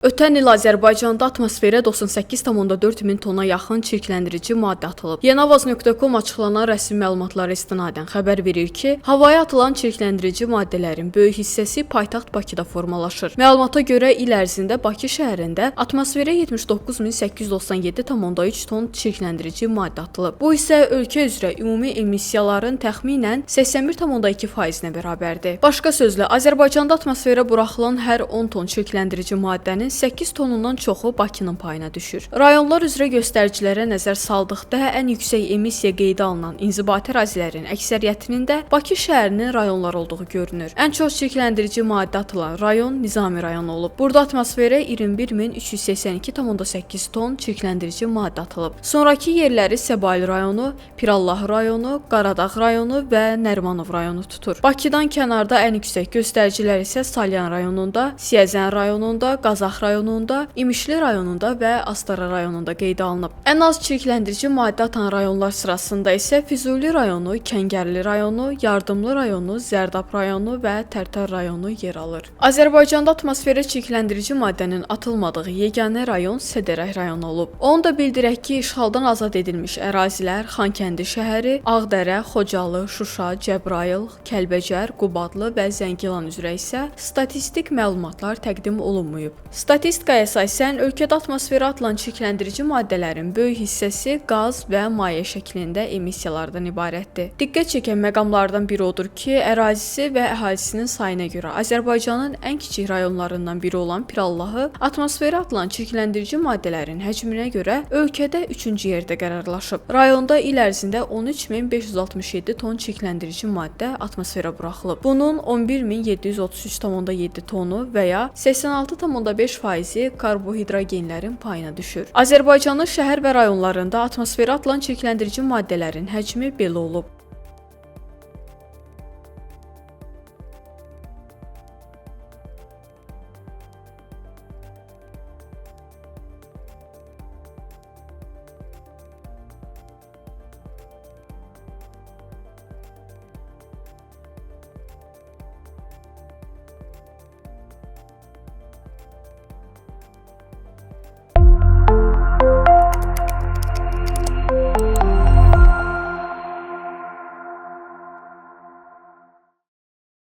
Ötən il Azərbaycanda atmosferə 98,4 min tona yaxın çirkləndirici maddə atılıb. Yenavaz.com açıqlanan rəsmi məlumatlara istinadən xəbər verir ki, havaya atılan çirkləndirici maddələrin böyük hissəsi paytaxt Bakıda formalaşır. Məlumata görə il ərzində Bakı şəhərində atmosferə 79.897,3 ton çirkləndirici maddə atılıb. Bu isə ölkə üzrə ümumi emissiyaların təxminən 81,2%-nə bərabərdir. Başqa sözlə, Azərbaycanda atmosferə buraxılan hər 10 ton çirkləndirici maddənin 8 tonundan çoxu Bakının payına düşür. Rayonlar üzrə göstəricilərə nəzər saldıqda ən yüksək emissiya qeydə alınan inzibati ərazilərin əksəriyyətinin də Bakı şəhərinin rayonları olduğu görünür. Ən çox çirkləndirici maddə atılan rayon Nizami rayonu olub. Burada atmosferə 21.382,8 ton çirkləndirici maddə atılıb. Sonrakı yerləri Səbail rayonu, Pirallahı rayonu, Qaradağ rayonu və Nərimanov rayonu tutur. Bakıdan kənarda ən yüksək göstəricilər isə Salyan rayonunda, Siyəzən rayonunda, Qazax rayonunda, İmişli rayonunda və Astara rayonunda qeydə alınıb. Ən az çirkləndirici maddə atan rayonlar sırasında isə Füzuli rayonu, Kəngərli rayonu, Yardımlı rayonu, Zərdab rayonu və Tərtər rayonu yer alır. Azərbaycanda atmosferə çirkləndirici maddənin atılmadığı yeganə rayon Sədərək rayonu olub. Onu da bildirək ki, işğaldan azad edilmiş ərazilər Xankəndi şəhəri, Ağdərə, Xocalı, Şuşa, Cəbrayıl, Kəlbəcər, Qubadlı və Zəngilan üzrə isə statistik məlumatlar təqdim olunmayıb. Statistikaya əsasən, ölkədə atmosferə atılan çirkləndirici maddələrin böyük hissəsi qaz və maye şəklində emissiyalardan ibarətdir. Diqqət çəkən məqamlardan biri odur ki, ərazisi və əhalisinin sayına görə Azərbaycanın ən kiçik rayonlarından biri olan Pirallahı atmosferə atılan çirkləndirici maddələrin həcminə görə ölkədə 3-cü yerdə qərarlaşıb. Rayonda il ərzində 13.567 ton çirkləndirici maddə atmosferə buraxılıb. Bunun 11.733,7 tonu və ya 86,5% karbohidrogenlərin payına düşür. Azərbaycanın şəhər və rayonlarında atmosferə atılan çirkləndirici maddələrin həcmi belə olub.